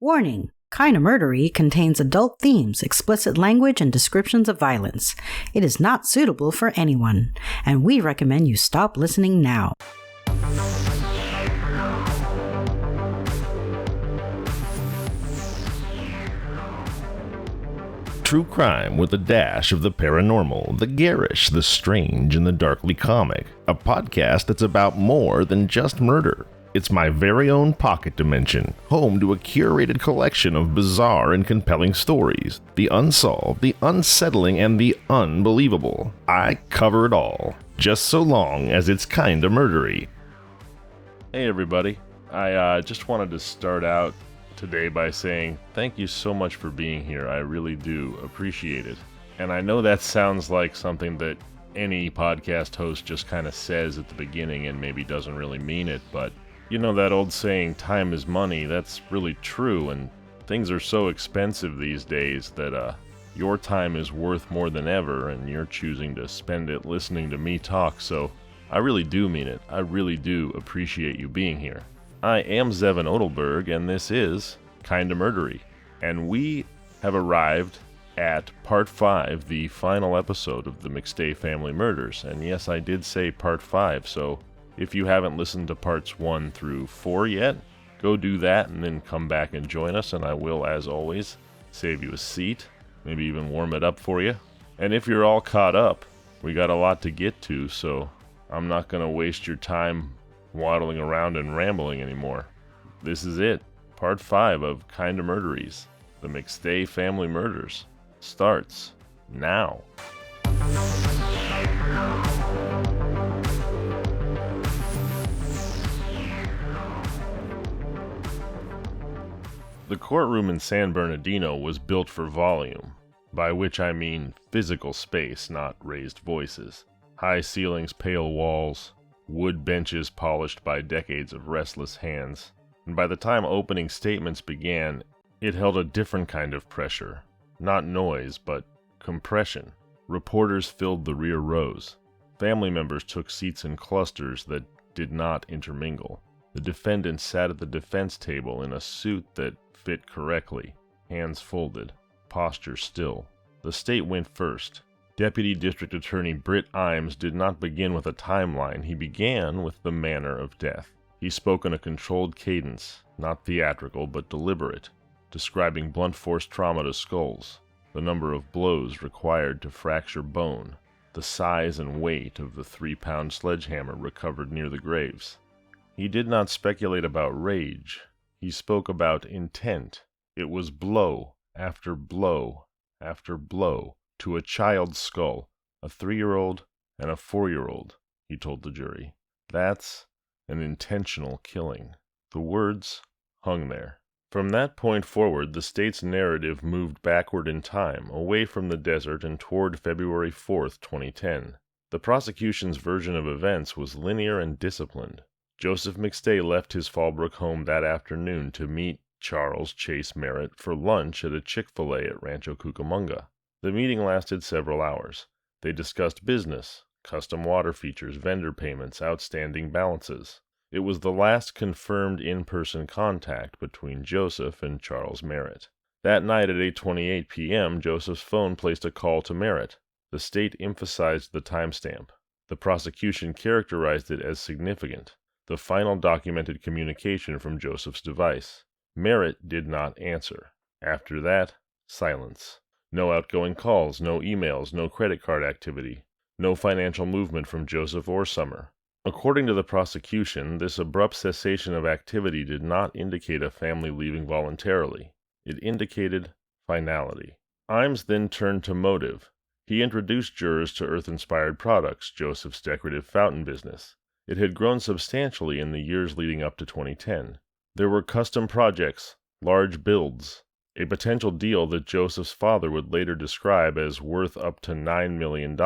Warning! Kinda Murdery contains adult themes, explicit language, and descriptions of violence. It is not suitable for anyone, and we recommend you stop listening now. True crime with a dash of the paranormal, the garish, the strange, and the darkly comic. A podcast that's about more than just murder. It's my very own pocket dimension, home to a curated collection of bizarre and compelling stories. The unsolved, the unsettling, and the unbelievable. I cover it all, just so long as it's kinda murdery. Hey everybody, I just wanted to start out today by saying thank you so much for being here. I really do appreciate it. And I know that sounds like something that any podcast host just kind of says at the beginning and maybe doesn't really mean it, but you know that old saying, time is money, that's really true, and things are so expensive these days that your time is worth more than ever, and you're choosing to spend it listening to me talk, so I really do mean it. I really do appreciate you being here. I am Zevon Odelberg, and this is Kinda Murdery, and we have arrived at Part 5, the final episode of the McStay family murders, and yes, I did say Part 5, so if you haven't listened to Parts 1 through 4 yet, go do that and then come back and join us, and I will, as always, save you a seat, maybe even warm it up for you. And if you're all caught up, we got a lot to get to, so I'm not going to waste your time waddling around and rambling anymore. This is it. Part 5 of Kinda Murderies, the McStay family murders, starts now. The courtroom in San Bernardino was built for volume, by which I mean physical space, not raised voices. High ceilings, pale walls, wood benches polished by decades of restless hands, and by the time opening statements began, it held a different kind of pressure. Not noise, but compression. Reporters filled the rear rows. Family members took seats in clusters that did not intermingle. The defendant sat at the defense table in a suit that fit correctly, hands folded, posture still. The state went first. Deputy District Attorney Britt Imes did not begin with a timeline, he began with the manner of death. He spoke in a controlled cadence, not theatrical but deliberate, describing blunt force trauma to skulls, the number of blows required to fracture bone, the size and weight of the 3-pound sledgehammer recovered near the graves. He did not speculate about rage. He spoke about intent. It was blow after blow after blow to a child's skull, a 3-year-old and a 4-year-old, he told the jury. That's an intentional killing. The words hung there. From that point forward, the state's narrative moved backward in time, away from the desert and toward February 4th, 2010. The prosecution's version of events was linear and disciplined. Joseph McStay left his Fallbrook home that afternoon to meet Charles Chase Merritt for lunch at a Chick-fil-A at Rancho Cucamonga. The meeting lasted several hours. They discussed business, custom water features, vendor payments, outstanding balances. It was the last confirmed in-person contact between Joseph and Charles Merritt. That night at 8:28 p.m., Joseph's phone placed a call to Merritt. The state emphasized the timestamp. The prosecution characterized it as significant. The final documented communication from Joseph's device. Merritt did not answer. After that, silence. No outgoing calls, no emails, no credit card activity, no financial movement from Joseph or Summer. According to the prosecution, this abrupt cessation of activity did not indicate a family leaving voluntarily. It indicated finality. Imes then turned to motive. He introduced jurors to Earth-inspired products, Joseph's decorative fountain business. It had grown substantially in the years leading up to 2010. There were custom projects, large builds, a potential deal that Joseph's father would later describe as worth up to $9 million.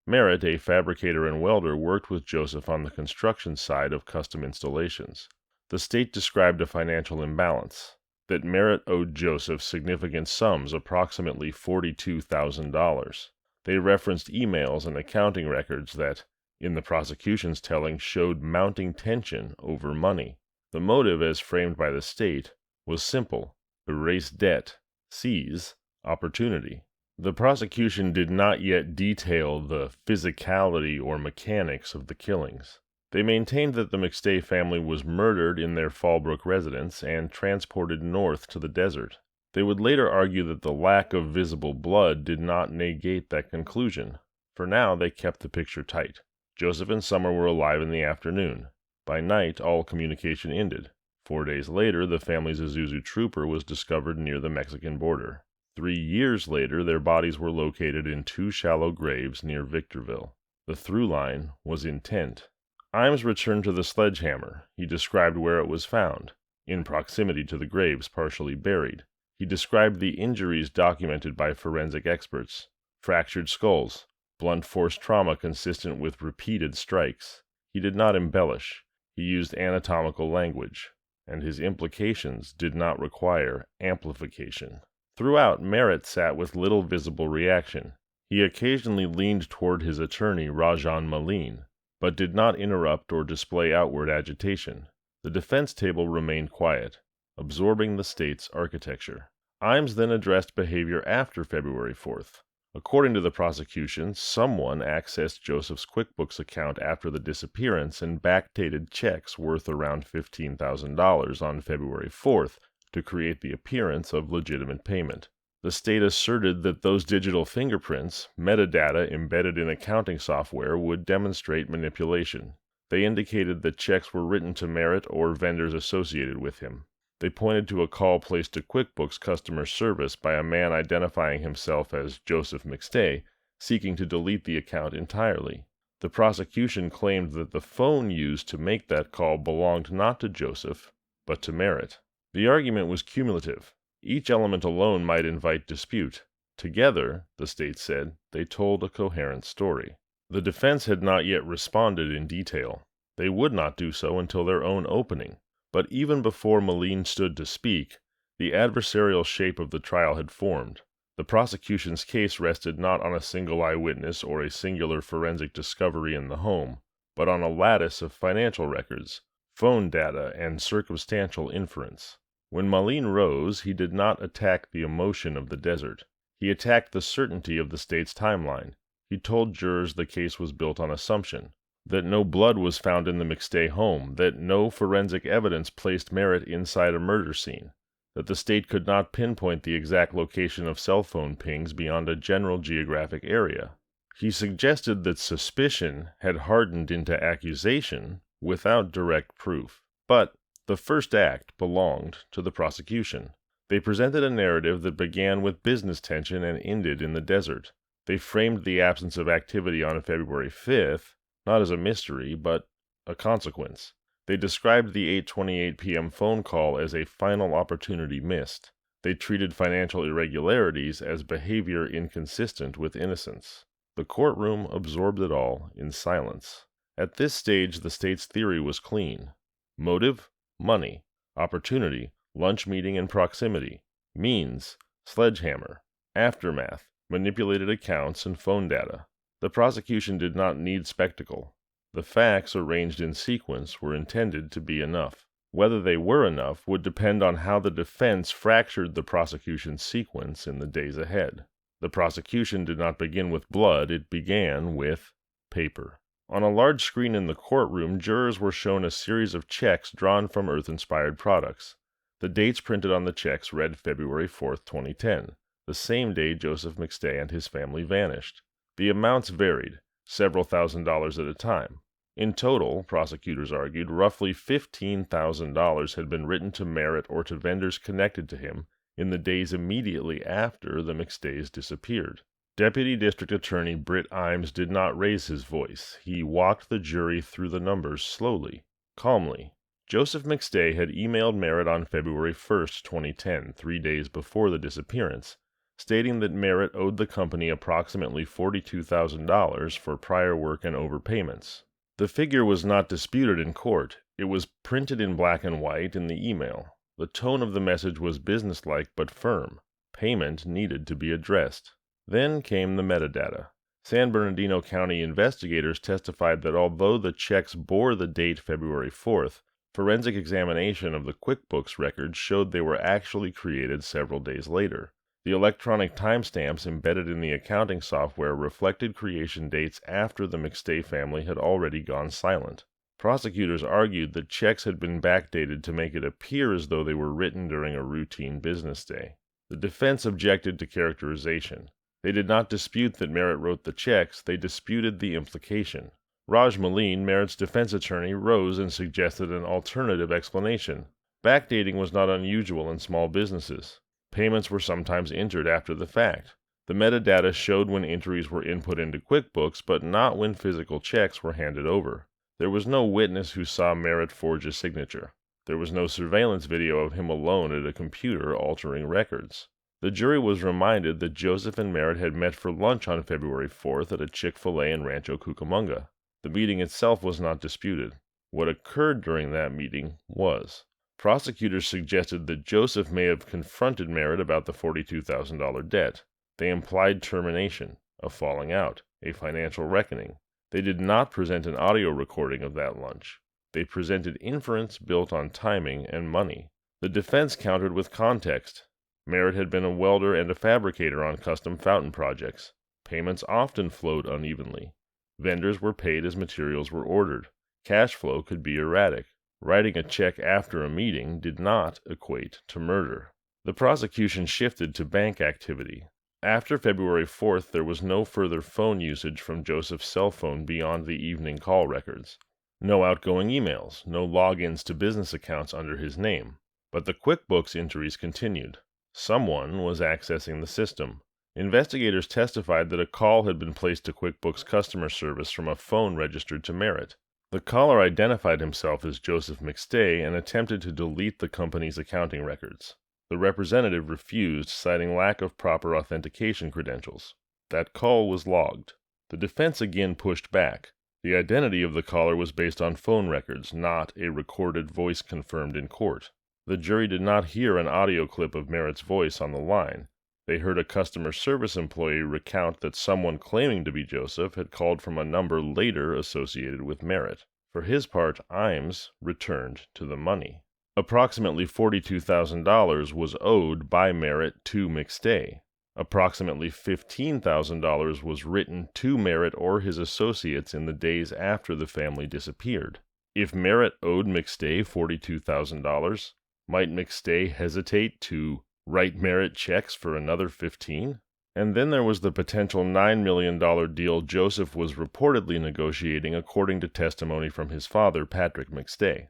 Merritt, a fabricator and welder, worked with Joseph on the construction side of custom installations. The state described a financial imbalance, that Merritt owed Joseph significant sums, approximately $42,000. They referenced emails and accounting records that, in the prosecution's telling, showed mounting tension over money. The motive, as framed by the state, was simple: erase debt, seize opportunity. The prosecution did not yet detail the physicality or mechanics of the killings. They maintained that the McStay family was murdered in their Fallbrook residence and transported north to the desert. They would later argue that the lack of visible blood did not negate that conclusion. For now, they kept the picture tight. Joseph and Summer were alive in the afternoon. By night, all communication ended. 4 days later, the family's Isuzu Trooper was discovered near the Mexican border. 3 years later, their bodies were located in 2 shallow graves near Victorville. The through line was intent. Imes returned to the sledgehammer. He described where it was found, in proximity to the graves partially buried. He described the injuries documented by forensic experts: fractured skulls, blunt force trauma consistent with repeated strikes. He did not embellish. He used anatomical language, and his implications did not require amplification. Throughout, Merritt sat with little visible reaction. He occasionally leaned toward his attorney, Rajan Malin, but did not interrupt or display outward agitation. The defense table remained quiet, absorbing the state's architecture. Imes then addressed behavior after February 4th. According to the prosecution, someone accessed Joseph's QuickBooks account after the disappearance and backdated checks worth around $15,000 on February 4th to create the appearance of legitimate payment. The state asserted that those digital fingerprints, metadata embedded in accounting software, would demonstrate manipulation. They indicated that checks were written to Merritt or vendors associated with him. They pointed to a call placed to QuickBooks customer service by a man identifying himself as Joseph McStay, seeking to delete the account entirely. The prosecution claimed that the phone used to make that call belonged not to Joseph, but to Merritt. The argument was cumulative. Each element alone might invite dispute. Together, the state said, they told a coherent story. The defense had not yet responded in detail. They would not do so until their own opening. But even before Malin stood to speak, the adversarial shape of the trial had formed. The prosecution's case rested not on a single eyewitness or a singular forensic discovery in the home, but on a lattice of financial records, phone data, and circumstantial inference. When Malin rose, he did not attack the emotion of the desert. He attacked the certainty of the state's timeline. He told jurors the case was built on assumption: that no blood was found in the McStay home, that no forensic evidence placed Merritt inside a murder scene, that the state could not pinpoint the exact location of cell phone pings beyond a general geographic area. He suggested that suspicion had hardened into accusation without direct proof. But the first act belonged to the prosecution. They presented a narrative that began with business tension and ended in the desert. They framed the absence of activity on February 5th not as a mystery, but a consequence. They described the 8:28 p.m. phone call as a final opportunity missed. They treated financial irregularities as behavior inconsistent with innocence. The courtroom absorbed it all in silence. At this stage, the state's theory was clean. Motive: money. Opportunity: lunch meeting and proximity. Means: sledgehammer. Aftermath: manipulated accounts and phone data. The prosecution did not need spectacle. The facts, arranged in sequence, were intended to be enough. Whether they were enough would depend on how the defense fractured the prosecution's sequence in the days ahead. The prosecution did not begin with blood, it began with paper. On a large screen in the courtroom, jurors were shown a series of checks drawn from Earth-inspired products. The dates printed on the checks read February 4th, 2010, the same day Joseph McStay and his family vanished. The amounts varied, several $1,000s at a time. In total, prosecutors argued, roughly $15,000 had been written to Merritt or to vendors connected to him in the days immediately after the McStays disappeared. Deputy District Attorney Britt Imes did not raise his voice. He walked the jury through the numbers slowly, calmly. Joseph McStay had emailed Merritt on February 1st, 2010, 3 days before the disappearance, stating that Merritt owed the company approximately $42,000 for prior work and overpayments. The figure was not disputed in court. It was printed in black and white in the email. The tone of the message was businesslike but firm. Payment needed to be addressed. Then came the metadata. San Bernardino County investigators testified that although the checks bore the date February 4th, Forensic examination of the QuickBooks records showed they were actually created several days later. The electronic timestamps embedded in the accounting software reflected creation dates after the McStay family had already gone silent. Prosecutors argued that checks had been backdated to make it appear as though they were written during a routine business day. The defense objected to characterization. They did not dispute that Merritt wrote the checks, they disputed the implication. Raj Maleen, Merritt's defense attorney, rose and suggested an alternative explanation. Backdating was not unusual in small businesses. Payments were sometimes entered after the fact. The metadata showed when entries were input into QuickBooks, but not when physical checks were handed over. There was no witness who saw Merritt forge a signature. There was no surveillance video of him alone at a computer altering records. The jury was reminded that Joseph and Merritt had met for lunch on February 4th at a Chick-fil-A in Rancho Cucamonga. The meeting itself was not disputed. What occurred during that meeting was. Prosecutors suggested that Joseph may have confronted Merritt about the $42,000 debt. They implied termination, a falling out, a financial reckoning. They did not present an audio recording of that lunch. They presented inference built on timing and money. The defense countered with context. Merritt had been a welder and a fabricator on custom fountain projects. Payments often flowed unevenly. Vendors were paid as materials were ordered. Cash flow could be erratic. Writing a check after a meeting did not equate to murder. The prosecution shifted to bank activity. After February 4th, there was no further phone usage from Joseph's cell phone beyond the evening call records. No outgoing emails, no logins to business accounts under his name. But the QuickBooks entries continued. Someone was accessing the system. Investigators testified that a call had been placed to QuickBooks customer service from a phone registered to Merritt. The caller identified himself as Joseph McStay and attempted to delete the company's accounting records. The representative refused, citing lack of proper authentication credentials. That call was logged. The defense again pushed back. The identity of the caller was based on phone records, not a recorded voice confirmed in court. The jury did not hear an audio clip of Merritt's voice on the line. They heard a customer service employee recount that someone claiming to be Joseph had called from a number later associated with Merritt. For his part, Imes returned to the money. Approximately $42,000 was owed by Merritt to McStay. Approximately $15,000 was written to Merritt or his associates in the days after the family disappeared. If Merritt owed McStay $42,000, might McStay hesitate to write Merritt checks for another $15,000? And then there was the potential $9 million deal Joseph was reportedly negotiating according to testimony from his father, Patrick McStay.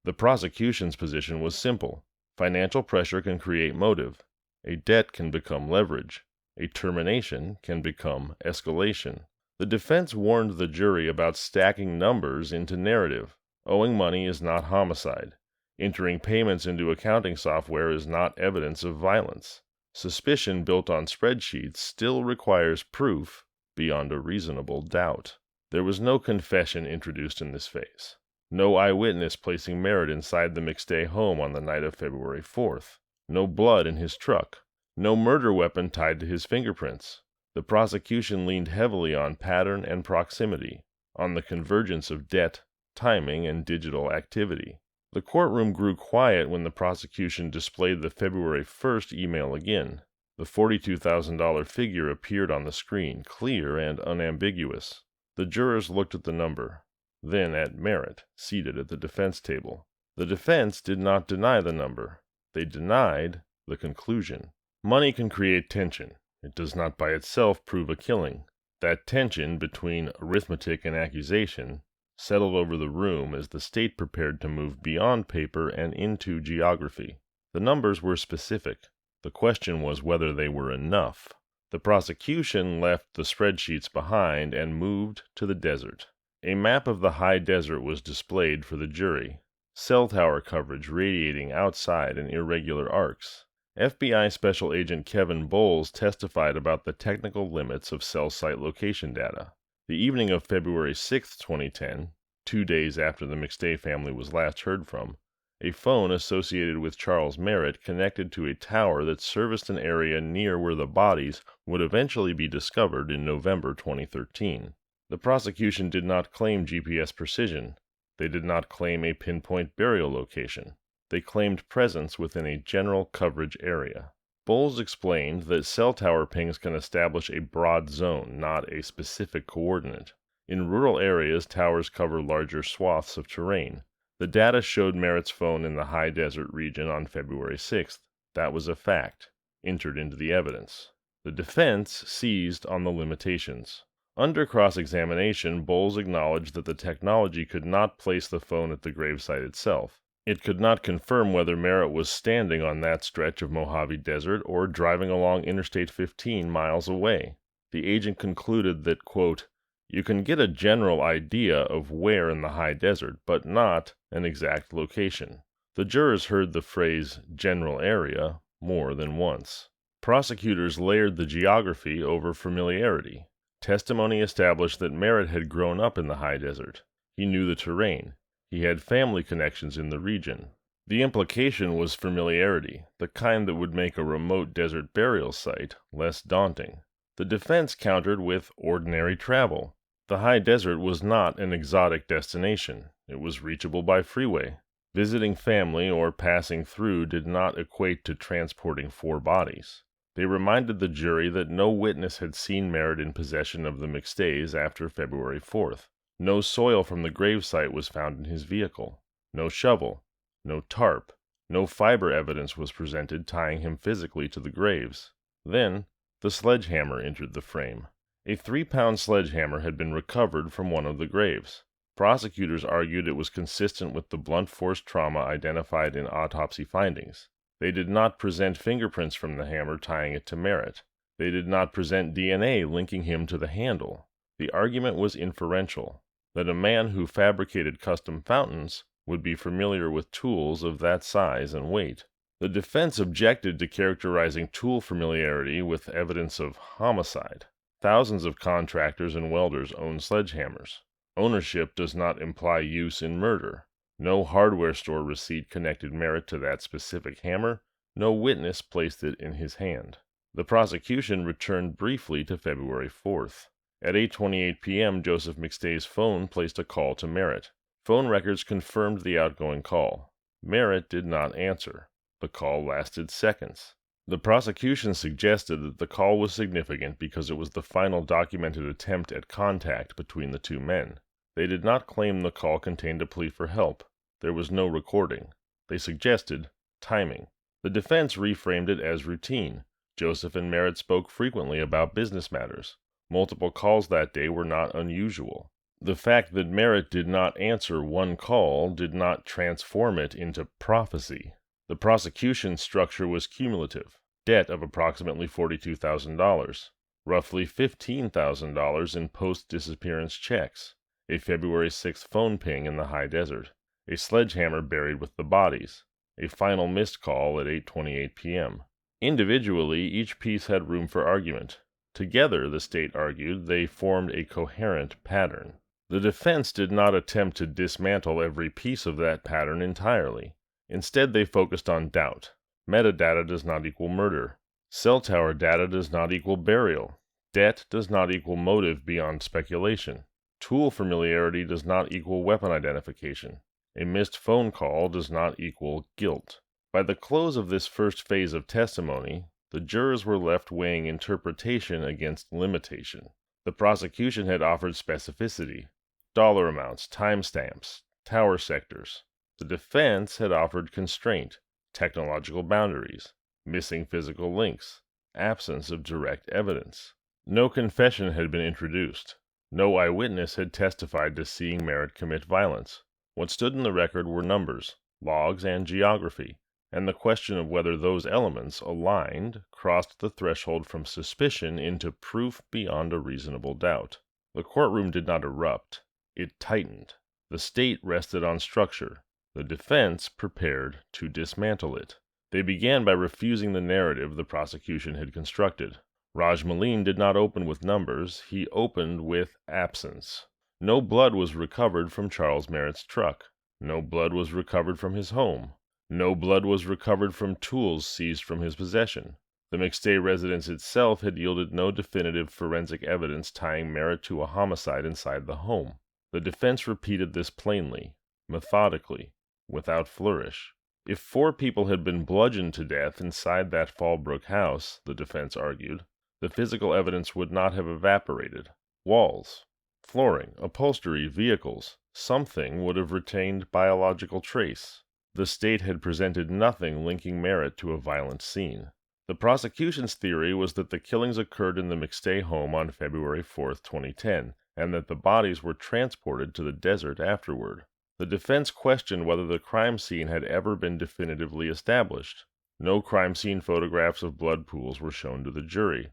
The prosecution's position was simple. Financial pressure can create motive. A debt can become leverage. A termination can become escalation. The defense warned the jury about stacking numbers into narrative. Owing money is not homicide. Entering payments into accounting software is not evidence of violence. Suspicion built on spreadsheets still requires proof beyond a reasonable doubt. There was no confession introduced in this phase. No eyewitness placing Merritt inside the McStay home on the night of February 4th. No blood in his truck. No murder weapon tied to his fingerprints. The prosecution leaned heavily on pattern and proximity, on the convergence of debt, timing, and digital activity. The courtroom grew quiet when the prosecution displayed the February 1st email again. The $42,000 figure appeared on the screen, clear and unambiguous. The jurors looked at the number, then at Merritt, seated at the defense table. The defense did not deny the number. They denied the conclusion. Money can create tension. It does not by itself prove a killing. That tension between arithmetic and accusation settled over the room as the state prepared to move beyond paper and into geography. The numbers were specific. The question was whether they were enough. The prosecution left the spreadsheets behind and moved to the desert. A map of the high desert was displayed for the jury. Cell tower coverage radiating outside in irregular arcs. FBI Special Agent Kevin Bowles testified about the technical limits of cell site location data. The evening of February 6, 2010, 2 days after the McStay family was last heard from, a phone associated with Charles Merritt connected to a tower that serviced an area near where the bodies would eventually be discovered in November 2013. The prosecution did not claim GPS precision. They did not claim a pinpoint burial location. They claimed presence within a general coverage area. Bowles explained that cell tower pings can establish a broad zone, not a specific coordinate. In rural areas, towers cover larger swaths of terrain. The data showed Merritt's phone in the high desert region on February 6th. That was a fact, entered into the evidence. The defense seized on the limitations. Under cross-examination, Bowles acknowledged that the technology could not place the phone at the gravesite itself. It could not confirm whether Merritt was standing on that stretch of Mojave Desert or driving along Interstate 15 miles away. The agent concluded that, quote, "You can get a general idea of where in the high desert, but not an exact location." The jurors heard the phrase general area more than once. Prosecutors layered the geography over familiarity. Testimony established that Merritt had grown up in the high desert. He knew the terrain. He had family connections in the region. The implication was familiarity, the kind that would make a remote desert burial site less daunting. The defense countered with ordinary travel. The high desert was not an exotic destination. It was reachable by freeway. Visiting family or passing through did not equate to transporting 4 bodies. They reminded the jury that no witness had seen Merritt in possession of the McStays after February 4th. No soil from the gravesite was found in his vehicle. No shovel, no tarp, no fiber evidence was presented tying him physically to the graves. Then, the sledgehammer entered the frame. A 3-pound sledgehammer had been recovered from one of the graves. Prosecutors argued it was consistent with the blunt force trauma identified in autopsy findings. They did not present fingerprints from the hammer tying it to Merritt. They did not present DNA linking him to the handle. The argument was inferential, that a man who fabricated custom fountains would be familiar with tools of that size and weight. The defense objected to characterizing tool familiarity with evidence of homicide. Thousands of contractors and welders own sledgehammers. Ownership does not imply use in murder. No hardware store receipt connected Merritt to that specific hammer. No witness placed it in his hand. The prosecution returned briefly to February 4th. At 8:28 p.m., Joseph McStay's phone placed a call to Merritt. Phone records confirmed the outgoing call. Merritt did not answer. The call lasted seconds. The prosecution suggested that the call was significant because it was the final documented attempt at contact between the two men. They did not claim the call contained a plea for help. There was no recording. They suggested timing. The defense reframed it as routine. Joseph and Merritt spoke frequently about business matters. Multiple calls that day were not unusual. The fact that Merritt did not answer one call did not transform it into prophecy. The prosecution structure was cumulative. Debt of approximately $42,000. Roughly $15,000 in post-disappearance checks. A February 6th phone ping in the high desert. A sledgehammer buried with the bodies. A final missed call at 8:28 p.m. Individually, each piece had room for argument. Together, the state argued, they formed a coherent pattern. The defense did not attempt to dismantle every piece of that pattern entirely. Instead, they focused on doubt. Metadata does not equal murder. Cell tower data does not equal burial. Debt does not equal motive beyond speculation. Tool familiarity does not equal weapon identification. A missed phone call does not equal guilt. By the close of this first phase of testimony, the jurors were left weighing interpretation against limitation. The prosecution had offered specificity, dollar amounts, timestamps, tower sectors. The defense had offered constraint, technological boundaries, missing physical links, absence of direct evidence. No confession had been introduced. No eyewitness had testified to seeing Merritt commit violence. What stood in the record were numbers, logs, and geography, and the question of whether those elements, aligned, crossed the threshold from suspicion into proof beyond a reasonable doubt. The courtroom did not erupt. It tightened. The state rested on structure. The defense prepared to dismantle it. They began by refusing the narrative the prosecution had constructed. Raj Malin did not open with numbers. He opened with absence. No blood was recovered from Charles Merritt's truck. No blood was recovered from his home. No blood was recovered from tools seized from his possession. The McStay residence itself had yielded no definitive forensic evidence tying Merritt to a homicide inside the home. The defense repeated this plainly. methodically, without flourish. If 4 people had been bludgeoned to death inside that Fallbrook house, the defense argued, the physical evidence would not have evaporated. Walls, flooring, upholstery, vehicles, something would have retained biological trace. The state had presented nothing linking Merritt to a violent scene. The prosecution's theory was that the killings occurred in the McStay home on February 4, 2010, and that the bodies were transported to the desert afterward. The defense questioned whether the crime scene had ever been definitively established. No crime scene photographs of blood pools were shown to the jury.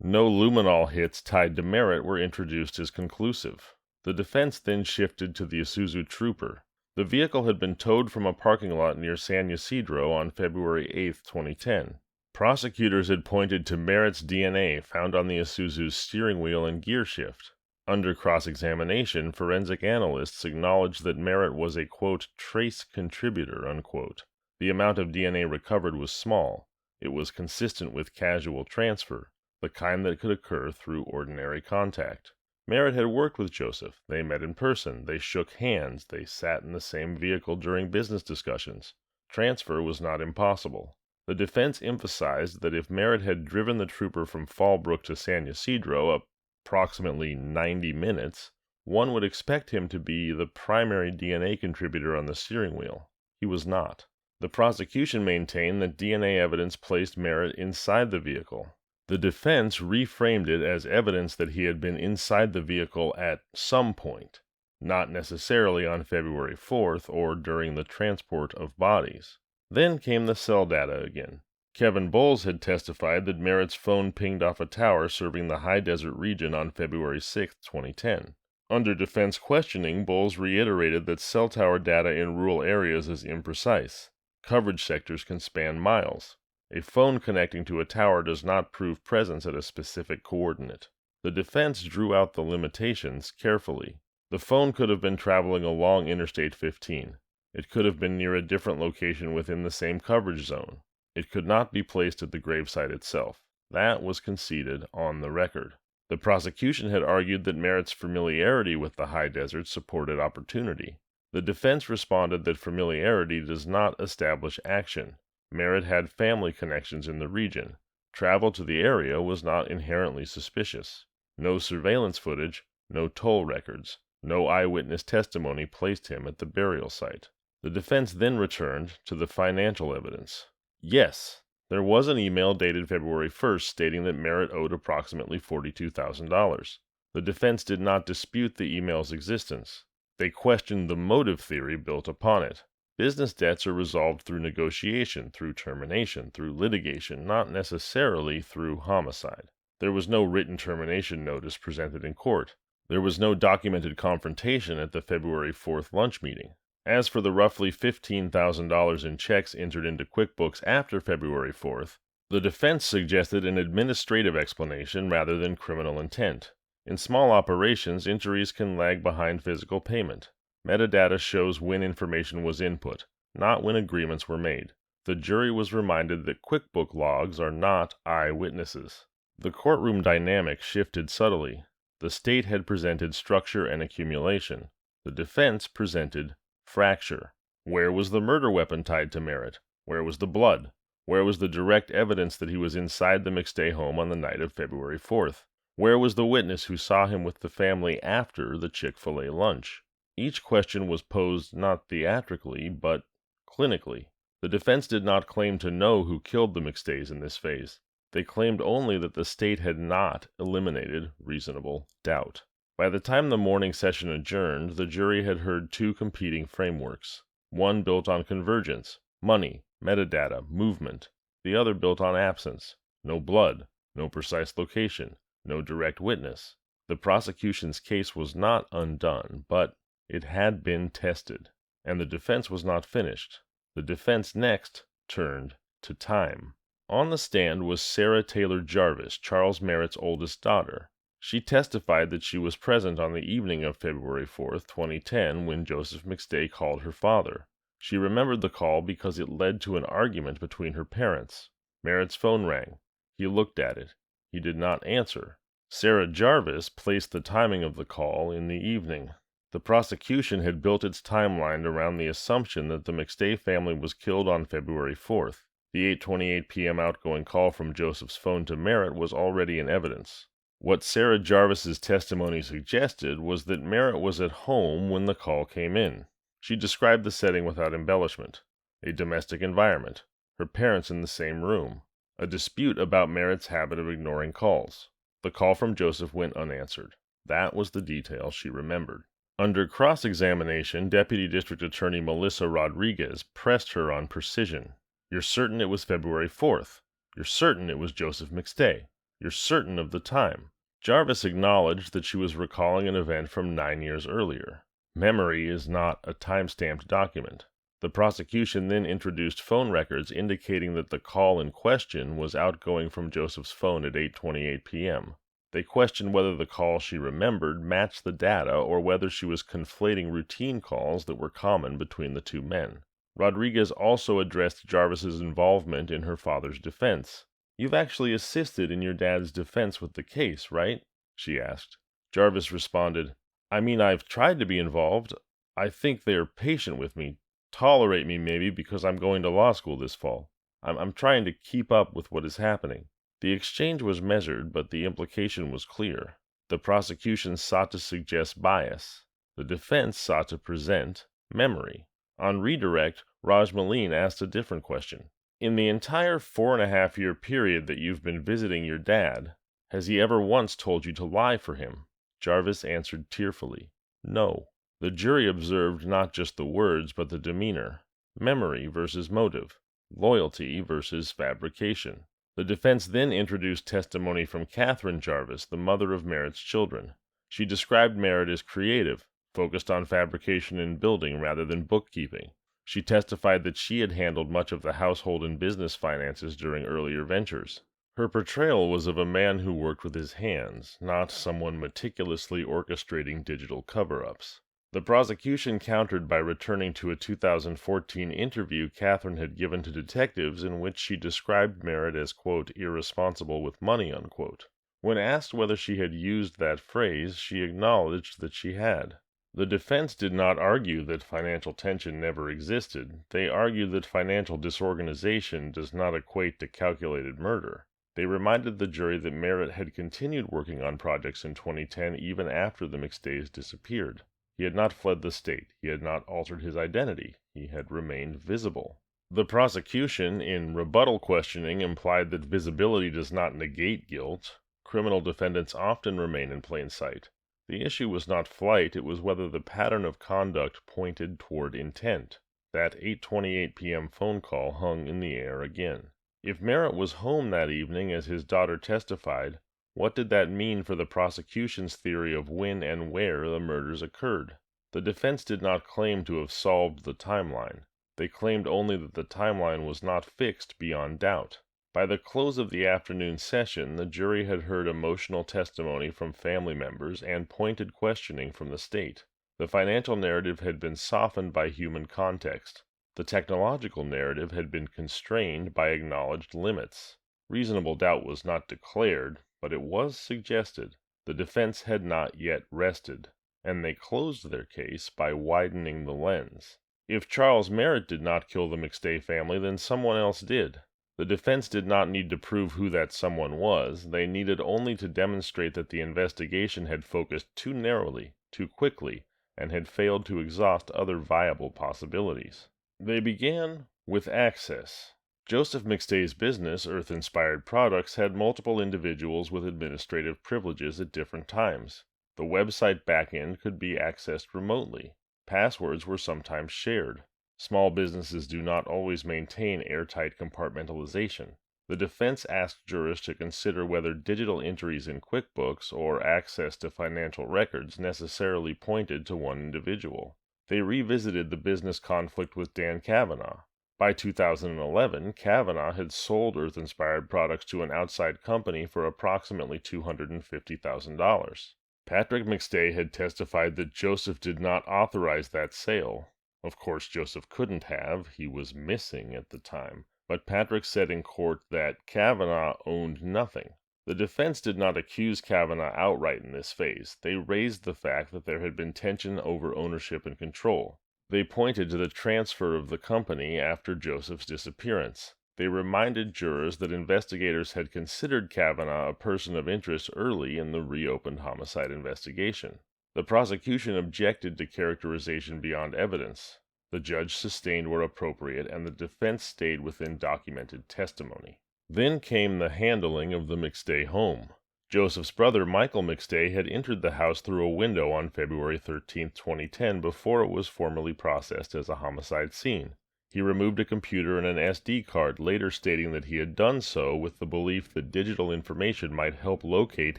No luminol hits tied to Merritt were introduced as conclusive. The defense then shifted to the Isuzu Trooper. The vehicle had been towed from a parking lot near San Ysidro on February 8, 2010. Prosecutors had pointed to Merritt's DNA found on the Isuzu's steering wheel and gear shift. Under cross-examination, forensic analysts acknowledged that Merritt was a, quote, trace contributor, unquote. The amount of DNA recovered was small. It was consistent with casual transfer, the kind that could occur through ordinary contact. Merritt had worked with Joseph. They met in person. They shook hands. They sat in the same vehicle during business discussions. Transfer was not impossible. The defense emphasized that if Merritt had driven the trooper from Fallbrook to San Ysidro, approximately 90 minutes, one would expect him to be the primary DNA contributor on the steering wheel. He was not. The prosecution maintained that DNA evidence placed Merritt inside the vehicle. The defense reframed it as evidence that he had been inside the vehicle at some point, not necessarily on February 4th or during the transport of bodies. Then came the cell data again. Kevin Bowles had testified that Merritt's phone pinged off a tower serving the high desert region on February 6, 2010. Under defense questioning, Bowles reiterated that cell tower data in rural areas is imprecise. Coverage sectors can span miles. A phone connecting to a tower does not prove presence at a specific coordinate. The defense drew out the limitations carefully. The phone could have been traveling along Interstate 15. It could have been near a different location within the same coverage zone. It could not be placed at the gravesite itself. That was conceded on the record. The prosecution had argued that Merritt's familiarity with the high desert supported opportunity. The defense responded that familiarity does not establish action. Merritt had family connections in the region. Travel to the area was not inherently suspicious. No surveillance footage, no toll records, no eyewitness testimony placed him at the burial site. The defense then returned to the financial evidence. Yes, there was an email dated February 1st stating that Merritt owed approximately $42,000. The defense did not dispute the email's existence. They questioned the motive theory built upon it. Business debts are resolved through negotiation, through termination, through litigation, not necessarily through homicide. There was no written termination notice presented in court. There was no documented confrontation at the February 4th lunch meeting. As for the roughly $15,000 in checks entered into QuickBooks after February 4th, the defense suggested an administrative explanation rather than criminal intent. In small operations, injuries can lag behind physical payment. Metadata shows when information was input, not when agreements were made. The jury was reminded that QuickBook logs are not eyewitnesses. The courtroom dynamic shifted subtly. The state had presented structure and accumulation. The defense presented fracture. Where was the murder weapon tied to Merritt? Where was the blood? Where was the direct evidence that he was inside the McStay home on the night of February 4th? Where was the witness who saw him with the family after the Chick-fil-A lunch? Each question was posed not theatrically, but clinically. The defense did not claim to know who killed the McStays in this phase. They claimed only that the state had not eliminated reasonable doubt. By the time the morning session adjourned, the jury had heard two competing frameworks. One built on convergence, money, metadata, movement. The other built on absence, no blood, no precise location, no direct witness. The prosecution's case was not undone, but it had been tested, and the defense was not finished. The defense next turned to time. On the stand was Sarah Taylor Jarvis, Charles Merritt's oldest daughter. She testified that she was present on the evening of February 4th, 2010, when Joseph McStay called her father. She remembered the call because it led to an argument between her parents. Merritt's phone rang. He looked at it. He did not answer. Sarah Jarvis placed the timing of the call in the evening. The prosecution had built its timeline around the assumption that the McStay family was killed on February 4th. The 8:28 p.m. outgoing call from Joseph's phone to Merritt was already in evidence. What Sarah Jarvis's testimony suggested was that Merritt was at home when the call came in. She described the setting without embellishment. A domestic environment, her parents in the same room, a dispute about Merritt's habit of ignoring calls. The call from Joseph went unanswered. That was the detail she remembered. Under cross-examination, Deputy District Attorney Melissa Rodriguez pressed her on precision. "You're certain it was February 4th? You're certain it was Joseph McStay? You're certain of the time?" Jarvis acknowledged that she was recalling an event from 9 years earlier. Memory is not a time-stamped document. The prosecution then introduced phone records indicating that the call in question was outgoing from Joseph's phone at 8:28 p.m. They questioned whether the call she remembered matched the data or whether she was conflating routine calls that were common between the two men. Rodriguez also addressed Jarvis's involvement in her father's defense. "You've actually assisted in your dad's defense with the case, right?" she asked. Jarvis responded, "I mean, I've tried to be involved. I think they're patient with me, tolerate me maybe because I'm going to law school this fall. I'm trying to keep up with what is happening." The exchange was measured, but the implication was clear. The prosecution sought to suggest bias. The defense sought to present memory. On redirect, Raj Maleen asked a different question. "In the entire 4.5-year period that you've been visiting your dad, has he ever once told you to lie for him?" Jarvis answered tearfully, "No." The jury observed not just the words, but the demeanor. Memory versus motive. Loyalty versus fabrication. The defense then introduced testimony from Catherine Jarvis, the mother of Merritt's children. She described Merritt as creative, focused on fabrication and building rather than bookkeeping. She testified that she had handled much of the household and business finances during earlier ventures. Her portrayal was of a man who worked with his hands, not someone meticulously orchestrating digital cover-ups. The prosecution countered by returning to a 2014 interview Catherine had given to detectives in which she described Merritt as, quote, "irresponsible with money," unquote. When asked whether she had used that phrase, she acknowledged that she had. The defense did not argue that financial tension never existed. They argued that financial disorganization does not equate to calculated murder. They reminded the jury that Merritt had continued working on projects in 2010 even after the McStays disappeared. He had not fled the state. He had not altered his identity. He had remained visible. The prosecution, in rebuttal questioning, implied that visibility does not negate guilt. Criminal defendants often remain in plain sight. The issue was not flight, it was whether the pattern of conduct pointed toward intent. That 8:28 p.m. phone call hung in the air again. If Merritt was home that evening, as his daughter testified, what did that mean for the prosecution's theory of when and where the murders occurred? The defense did not claim to have solved the timeline. They claimed only that the timeline was not fixed beyond doubt. By the close of the afternoon session, the jury had heard emotional testimony from family members and pointed questioning from the state. The financial narrative had been softened by human context. The technological narrative had been constrained by acknowledged limits. Reasonable doubt was not declared, but it was suggested. The defense had not yet rested, and they closed their case by widening the lens. If Charles Merritt did not kill the McStay family, then someone else did. The defense did not need to prove who that someone was. They needed only to demonstrate that the investigation had focused too narrowly, too quickly, and had failed to exhaust other viable possibilities. They began with access. Joseph McStay's business, Earth Inspired Products, had multiple individuals with administrative privileges at different times. The website backend could be accessed remotely. Passwords were sometimes shared. Small businesses do not always maintain airtight compartmentalization. The defense asked jurors to consider whether digital entries in QuickBooks or access to financial records necessarily pointed to one individual. They revisited the business conflict with Dan Kavanaugh. By 2011, Kavanaugh had sold Earth Inspired Products to an outside company for approximately $250,000. Patrick McStay had testified that Joseph did not authorize that sale. Of course, Joseph couldn't have. He was missing at the time. But Patrick said in court that Kavanaugh owned nothing. The defense did not accuse Kavanaugh outright in this phase. They raised the fact that there had been tension over ownership and control. They pointed to the transfer of the company after Joseph's disappearance. They reminded jurors that investigators had considered Kavanaugh a person of interest early in the reopened homicide investigation. The prosecution objected to characterization beyond evidence. The judge sustained where appropriate, and the defense stayed within documented testimony. Then came the handling of the McStay home. Joseph's brother, Michael McStay, had entered the house through a window on February 13, 2010, before it was formally processed as a homicide scene. He removed a computer and an SD card, later stating that he had done so with the belief that digital information might help locate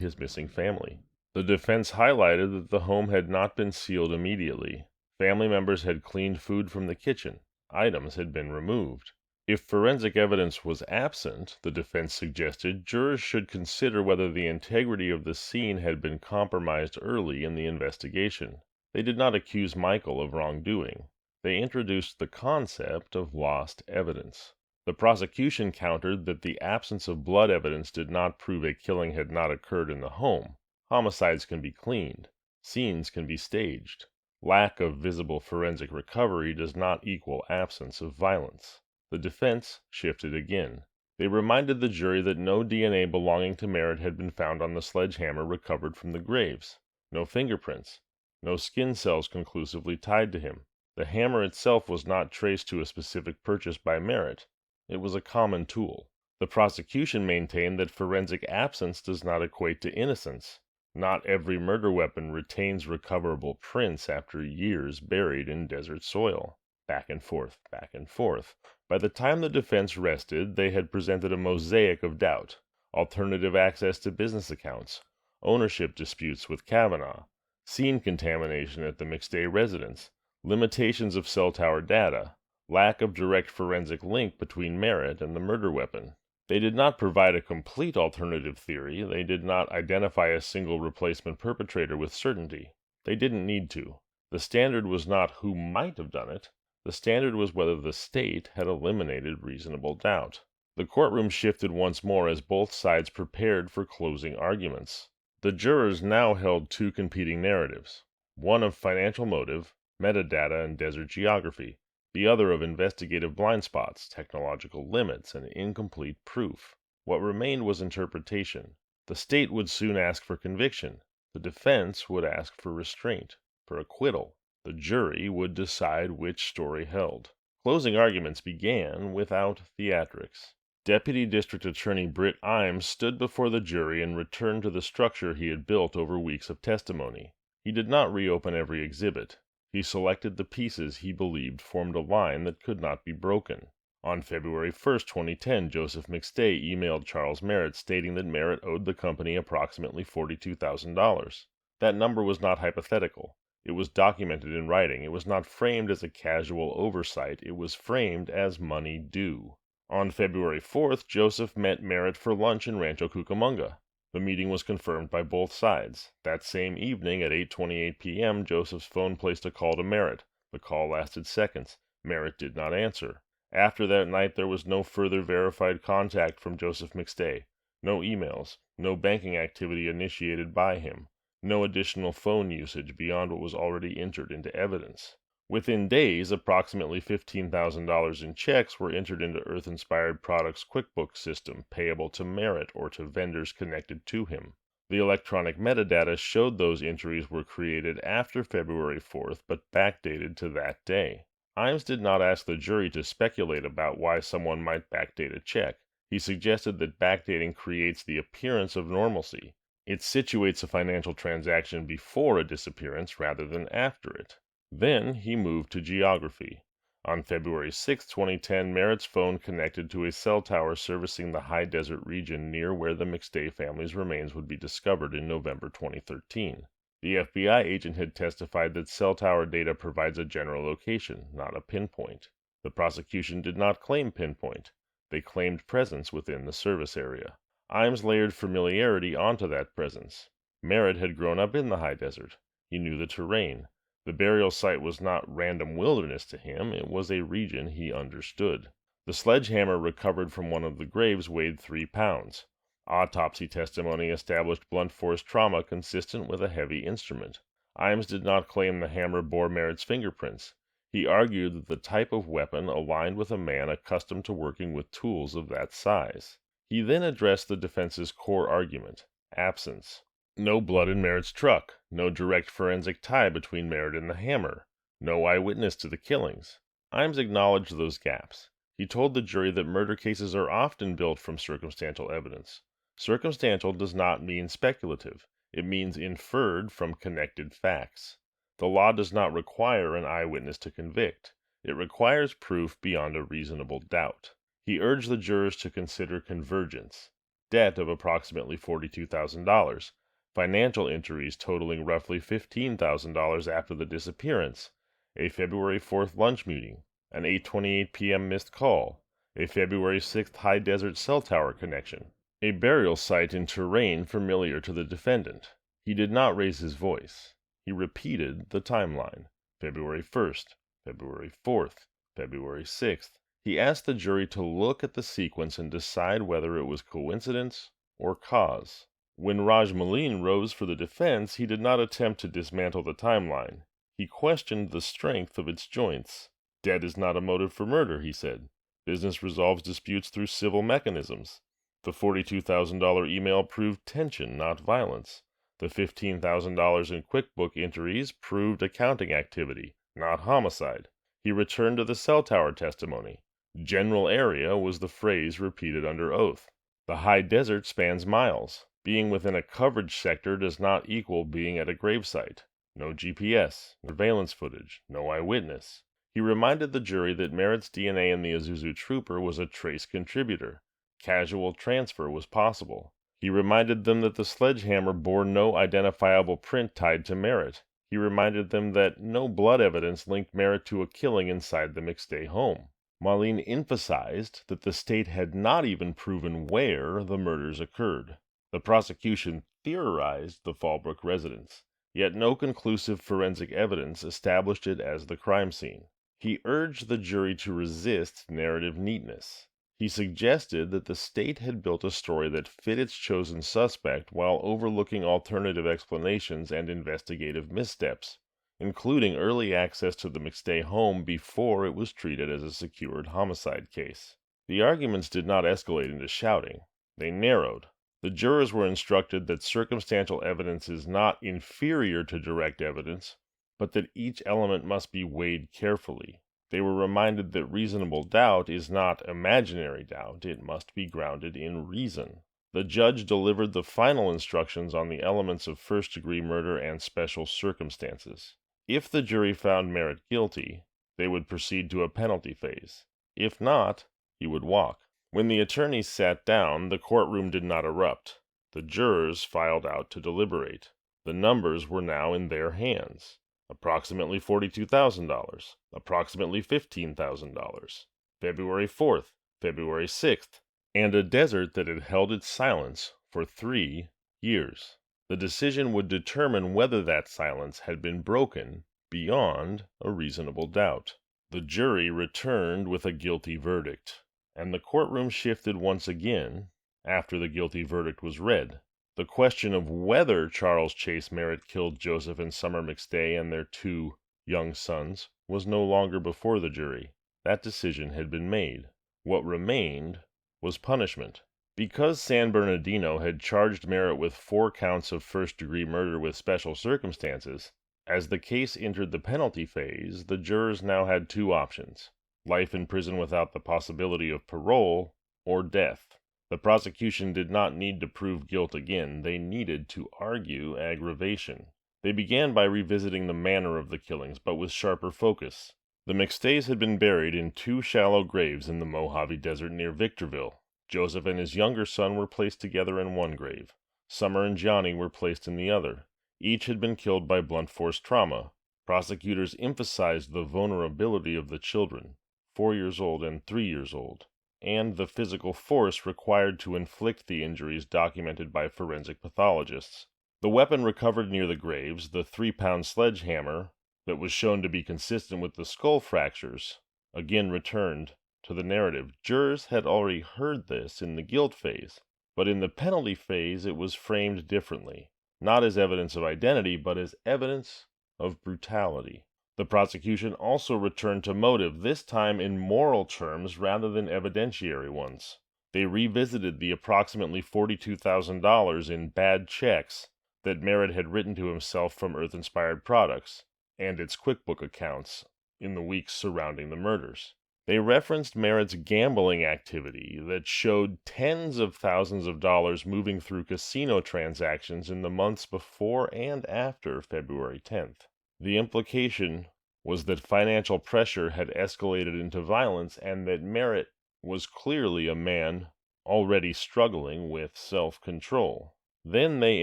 his missing family. The defense highlighted that the home had not been sealed immediately. Family members had cleaned food from the kitchen. Items had been removed. If forensic evidence was absent, the defense suggested, jurors should consider whether the integrity of the scene had been compromised early in the investigation. They did not accuse Michael of wrongdoing. They introduced the concept of lost evidence. The prosecution countered that the absence of blood evidence did not prove a killing had not occurred in the home. Homicides can be cleaned. Scenes can be staged. Lack of visible forensic recovery does not equal absence of violence. The defense shifted again. They reminded the jury that no DNA belonging to Merritt had been found on the sledgehammer recovered from the graves. No fingerprints. No skin cells conclusively tied to him. The hammer itself was not traced to a specific purchase by Merritt. It was a common tool. The prosecution maintained that forensic absence does not equate to innocence. Not every murder weapon retains recoverable prints after years buried in desert soil. Back and forth, back and forth. By the time the defense rested, they had presented a mosaic of doubt: alternative access to business accounts, ownership disputes with Kavanaugh, scene contamination at the McStay residence, limitations of cell tower data, lack of direct forensic link between Merritt and the murder weapon. They did not provide a complete alternative theory. They did not identify a single replacement perpetrator with certainty. They didn't need to. The standard was not who might have done it. The standard was whether the state had eliminated reasonable doubt. The courtroom shifted once more as both sides prepared for closing arguments. The jurors now held two competing narratives, one of financial motive, metadata, and desert geography, the other of investigative blind spots, technological limits, and incomplete proof. What remained was interpretation. The state would soon ask for conviction. The defense would ask for restraint, for acquittal. The jury would decide which story held. Closing arguments began without theatrics. Deputy District Attorney Britt Imes stood before the jury and returned to the structure he had built over weeks of testimony. He did not reopen every exhibit. He selected the pieces he believed formed a line that could not be broken. On February 1, 2010, Joseph McStay emailed Charles Merritt stating that Merritt owed the company approximately $42,000. That number was not hypothetical. It was documented in writing. It was not framed as a casual oversight. It was framed as money due. On February 4th, Joseph met Merritt for lunch in Rancho Cucamonga. The meeting was confirmed by both sides. That same evening at 8:28 p.m., Joseph's phone placed a call to Merritt. The call lasted seconds. Merritt did not answer. After that night, there was no further verified contact from Joseph McStay. No emails. No banking activity initiated by him. No additional phone usage beyond what was already entered into evidence. Within days, approximately $15,000 in checks were entered into Earth Inspired Products' QuickBooks system, payable to Merritt or to vendors connected to him. The electronic metadata showed those entries were created after February 4th, but backdated to that day. Imes did not ask the jury to speculate about why someone might backdate a check. He suggested that backdating creates the appearance of normalcy. It situates a financial transaction before a disappearance rather than after it. Then he moved to geography. On February 6, 2010, Merritt's phone connected to a cell tower servicing the high desert region near where the McStay family's remains would be discovered in November 2013. The FBI agent had testified that cell tower data provides a general location, not a pinpoint. The prosecution did not claim pinpoint. They claimed presence within the service area. Imes layered familiarity onto that presence. Merritt had grown up in the high desert. He knew the terrain. The burial site was not random wilderness to him. It was a region he understood. The sledgehammer recovered from one of the graves weighed 3 pounds. Autopsy testimony established blunt force trauma consistent with a heavy instrument. Imes did not claim the hammer bore Merritt's fingerprints. He argued that the type of weapon aligned with a man accustomed to working with tools of that size. He then addressed the defense's core argument: absence. No blood in Merritt's truck, no direct forensic tie between Merritt and the hammer, no eyewitness to the killings. Imes acknowledged those gaps. He told the jury that murder cases are often built from circumstantial evidence. Circumstantial does not mean speculative. It means inferred from connected facts. The law does not require an eyewitness to convict. It requires proof beyond a reasonable doubt. He urged the jurors to consider convergence: debt of approximately $42,000, financial injuries totaling roughly $15,000 after the disappearance, a February 4th lunch meeting, an 8:28 p.m. missed call, a February 6th high desert cell tower connection, a burial site in terrain familiar to the defendant. He did not raise his voice. He repeated the timeline: February 1st, February 4th, February 6th. He asked the jury to look at the sequence and decide whether it was coincidence or cause. When Raj Malin rose for the defense, he did not attempt to dismantle the timeline. He questioned the strength of its joints. Debt is not a motive for murder, he said. Business resolves disputes through civil mechanisms. The $42,000 email proved tension, not violence. The $15,000 in QuickBook entries proved accounting activity, not homicide. He returned to the cell tower testimony. General area was the phrase repeated under oath. The high desert spans miles. Being within a coverage sector does not equal being at a gravesite. No GPS, surveillance footage, no eyewitness. He reminded the jury that Merritt's DNA in the Isuzu Trooper was a trace contributor. Casual transfer was possible. He reminded them that the sledgehammer bore no identifiable print tied to Merritt. He reminded them that no blood evidence linked Merritt to a killing inside the McStay home. Malin emphasized that the state had not even proven where the murders occurred. The prosecution theorized the Fallbrook residence, yet no conclusive forensic evidence established it as the crime scene. He urged the jury to resist narrative neatness. He suggested that the state had built a story that fit its chosen suspect while overlooking alternative explanations and investigative missteps, including early access to the McStay home before it was treated as a secured homicide case. The arguments did not escalate into shouting. They narrowed. The jurors were instructed that circumstantial evidence is not inferior to direct evidence, but that each element must be weighed carefully. They were reminded that reasonable doubt is not imaginary doubt, it must be grounded in reason. The judge delivered the final instructions on the elements of first-degree murder and special circumstances. If the jury found Merritt guilty, they would proceed to a penalty phase. If not, he would walk. When the attorneys sat down, the courtroom did not erupt. The jurors filed out to deliberate. The numbers were now in their hands. Approximately $42,000, approximately $15,000, February 4th, February 6th, and a desert that had held its silence for 3 years. The decision would determine whether that silence had been broken beyond a reasonable doubt. The jury returned with a guilty verdict, and the courtroom shifted once again after the guilty verdict was read. The question of whether Charles Chase Merritt killed Joseph and Summer McStay and their 2 young sons was no longer before the jury. That decision had been made. What remained was punishment. Because San Bernardino had charged Merritt with 4 counts of first-degree murder with special circumstances, as the case entered the penalty phase, the jurors now had 2 options: life in prison without the possibility of parole, or death. The prosecution did not need to prove guilt again, they needed to argue aggravation. They began by revisiting the manner of the killings, but with sharper focus. The McStays had been buried in 2 shallow graves in the Mojave Desert near Victorville. Joseph and his younger son were placed together in one grave. Summer and Johnny were placed in the other. Each had been killed by blunt force trauma. Prosecutors emphasized the vulnerability of the children, 4 years old and 3 years old, and the physical force required to inflict the injuries documented by forensic pathologists. The weapon recovered near the graves, the 3-pound sledgehammer that was shown to be consistent with the skull fractures, again returned to the narrative. Jurors had already heard this in the guilt phase. But in the penalty phase, it was framed differently, not as evidence of identity, but as evidence of brutality. The prosecution also returned to motive, this time in moral terms rather than evidentiary ones. They revisited the approximately $42,000 in bad checks that Merritt had written to himself from Earth-inspired products, and its QuickBook accounts in the weeks surrounding the murders. They referenced Merritt's gambling activity that showed tens of thousands of dollars moving through casino transactions in the months before and after February 10th. The implication was that financial pressure had escalated into violence and that Merritt was clearly a man already struggling with self-control. Then they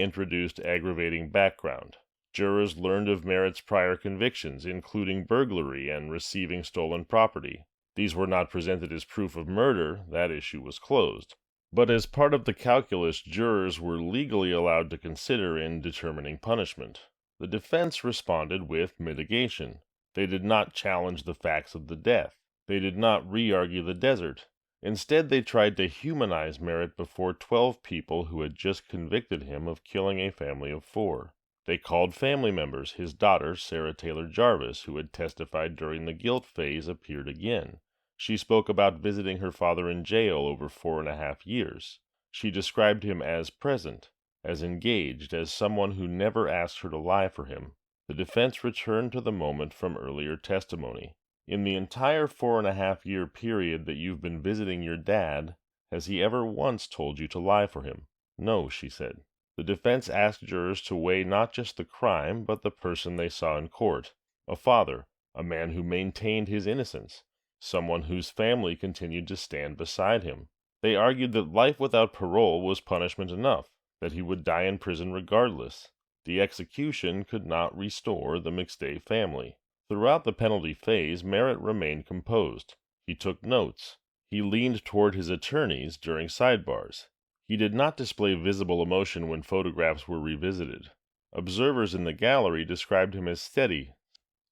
introduced aggravating background. Jurors learned of Merritt's prior convictions, including burglary and receiving stolen property. These were not presented as proof of murder, that issue was closed. But as part of the calculus jurors were legally allowed to consider in determining punishment. The defense responded with mitigation. They did not challenge the facts of the death. They did not re-argue the desert. Instead, they tried to humanize Merritt before 12 people who had just convicted him of killing a family of 4. They called family members. His daughter, Sarah Taylor Jarvis, who had testified during the guilt phase, appeared again. She spoke about visiting her father in jail over 4.5 years. She described him as present, as engaged, as someone who never asked her to lie for him. The defense returned to the moment from earlier testimony. In the entire 4.5-year period that you've been visiting your dad, has he ever once told you to lie for him? No, she said. The defense asked jurors to weigh not just the crime, but the person they saw in court. A father, a man who maintained his innocence, someone whose family continued to stand beside him. They argued that life without parole was punishment enough, that he would die in prison regardless. The execution could not restore the McStay family. Throughout the penalty phase, Merritt remained composed. He took notes. He leaned toward his attorneys during sidebars. He did not display visible emotion when photographs were revisited. Observers in the gallery described him as steady,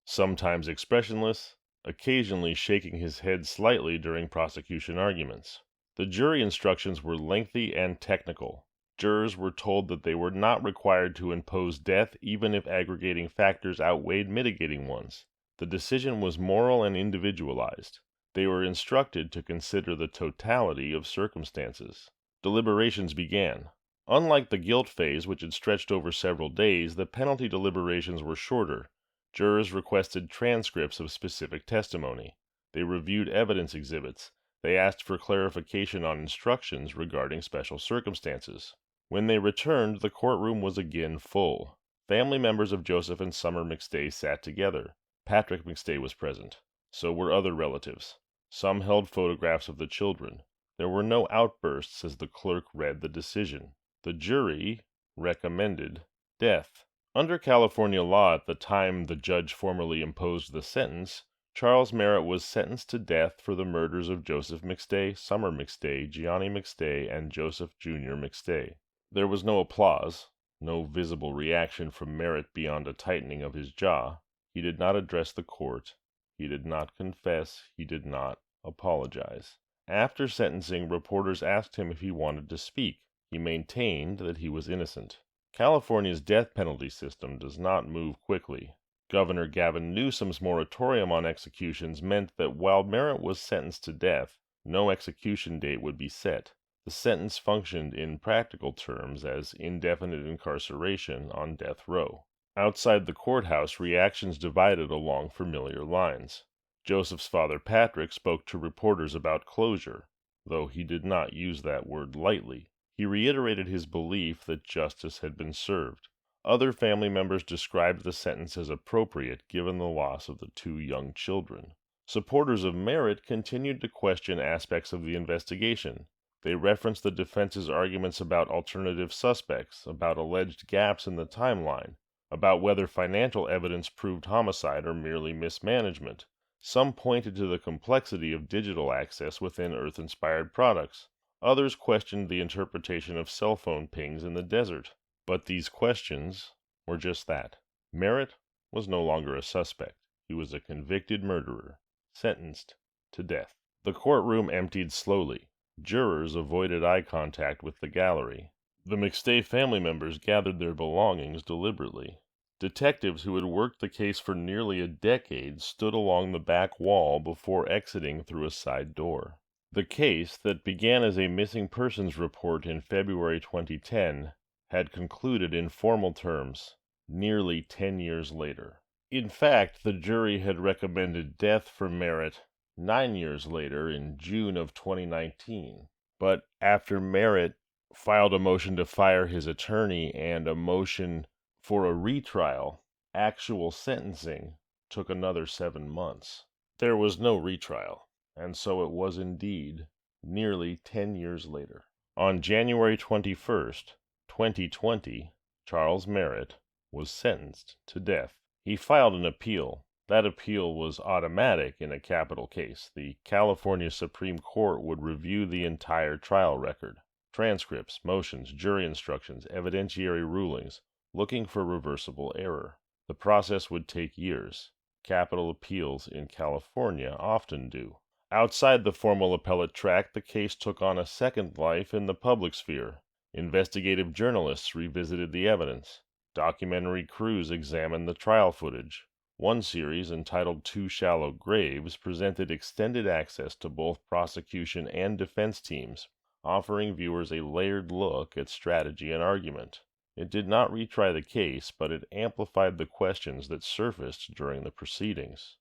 sometimes expressionless, occasionally shaking his head slightly during prosecution arguments. The jury instructions were lengthy and technical. Jurors were told that they were not required to impose death even if aggregating factors outweighed mitigating ones. The decision was moral and individualized. They were instructed to consider the totality of circumstances. Deliberations began. Unlike the guilt phase, which had stretched over several days, the penalty deliberations were shorter. Jurors requested transcripts of specific testimony. They reviewed evidence exhibits. They asked for clarification on instructions regarding special circumstances. When they returned, the courtroom was again full. Family members of Joseph and Summer McStay sat together. Patrick McStay was present. So were other relatives. Some held photographs of the children. There were no outbursts as the clerk read the decision. The jury recommended death. Under California law at the time the judge formally imposed the sentence, Charles Merritt was sentenced to death for the murders of Joseph McStay, Summer McStay, Gianni McStay, and Joseph Jr. McStay. There was no applause, no visible reaction from Merritt beyond a tightening of his jaw. He did not address the court. He did not confess. He did not apologize. After sentencing, reporters asked him if he wanted to speak. He maintained that he was innocent. California's death penalty system does not move quickly. Governor Gavin Newsom's moratorium on executions meant that while Merritt was sentenced to death, no execution date would be set. The sentence functioned in practical terms as indefinite incarceration on death row. Outside the courthouse, reactions divided along familiar lines. Joseph's father Patrick spoke to reporters about closure, though he did not use that word lightly. He reiterated his belief that justice had been served. Other family members described the sentence as appropriate given the loss of the 2 young children. Supporters of Merritt continued to question aspects of the investigation. They referenced the defense's arguments about alternative suspects, about alleged gaps in the timeline, about whether financial evidence proved homicide or merely mismanagement. Some pointed to the complexity of digital access within Earth-inspired products. Others questioned the interpretation of cell phone pings in the desert. But these questions were just that. Merritt was no longer a suspect. He was a convicted murderer, sentenced to death. The courtroom emptied slowly. Jurors avoided eye contact with the gallery. The McStay family members gathered their belongings deliberately. Detectives who had worked the case for nearly a decade stood along the back wall before exiting through a side door. The case, that began as a missing persons report in February 2010, had concluded in formal terms nearly 10 years later. In fact, the jury had recommended death for Merritt 9 years later in June of 2019. But after Merritt filed a motion to fire his attorney and a motion for a retrial, actual sentencing took another 7 months. There was no retrial, and so it was indeed nearly 10 years later. On January 21st, 2020, Charles Merritt was sentenced to death. He filed an appeal. That appeal was automatic in a capital case. The California Supreme Court would review the entire trial record, transcripts, motions, jury instructions, evidentiary rulings, looking for reversible error. The process would take years. Capital appeals in California often do. Outside the formal appellate track, the case took on a second life in the public sphere. Investigative journalists revisited the evidence. Documentary crews examined the trial footage. One series, entitled Two Shallow Graves, presented extended access to both prosecution and defense teams, offering viewers a layered look at strategy and argument. It did not retry the case, but it amplified the questions that surfaced during the proceedings.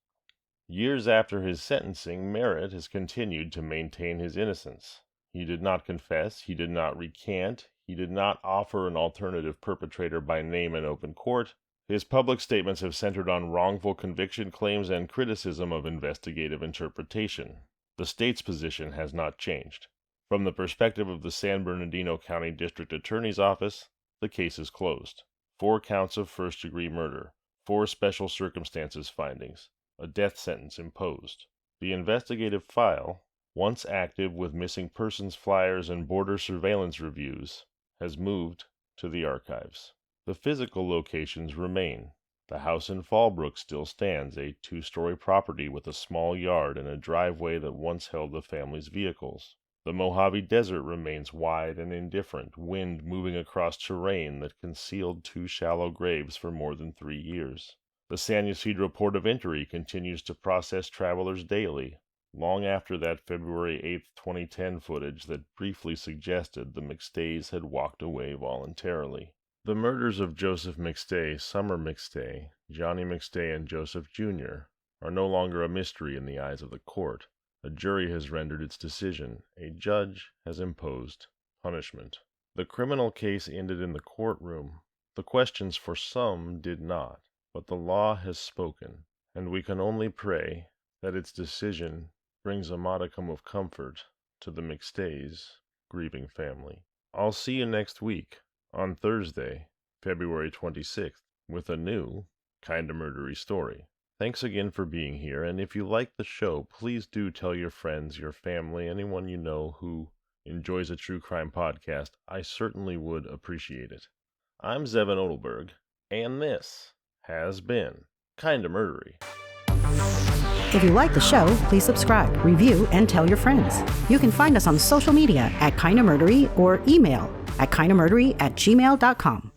Years after his sentencing, Merritt has continued to maintain his innocence. He did not confess, he did not recant, he did not offer an alternative perpetrator by name in open court. His public statements have centered on wrongful conviction claims and criticism of investigative interpretation. The state's position has not changed. From the perspective of the San Bernardino County District Attorney's Office, the case is closed. 4 counts of first-degree murder, 4 special circumstances findings, a death sentence imposed. The investigative file, once active with missing persons flyers and border surveillance reviews, has moved to the archives. The physical locations remain. The house in Fallbrook still stands, a 2-story property with a small yard and a driveway that once held the family's vehicles. The Mojave Desert remains wide and indifferent, wind moving across terrain that concealed 2 shallow graves for more than 3 years. The San Ysidro Port of Entry continues to process travelers daily, long after that February 8, 2010 footage that briefly suggested the McStays had walked away voluntarily. The murders of Joseph McStay, Summer McStay, Johnny McStay, and Joseph Jr. are no longer a mystery in the eyes of the court. A jury has rendered its decision. A judge has imposed punishment. The criminal case ended in the courtroom. The questions for some did not, but the law has spoken, and we can only pray that its decision brings a modicum of comfort to the McStays' grieving family. I'll see you next week, on Thursday, February 26th, with a new Kinda Murdery story. Thanks again for being here, and if you like the show, please do tell your friends, your family, anyone you know who enjoys a true crime podcast. I certainly would appreciate it. I'm Zevon Odelberg, and this has been Kinda Murdery. If you like the show, please subscribe, review, and tell your friends. You can find us on social media at Kinda Murdery or email at kindamurdery@gmail.com.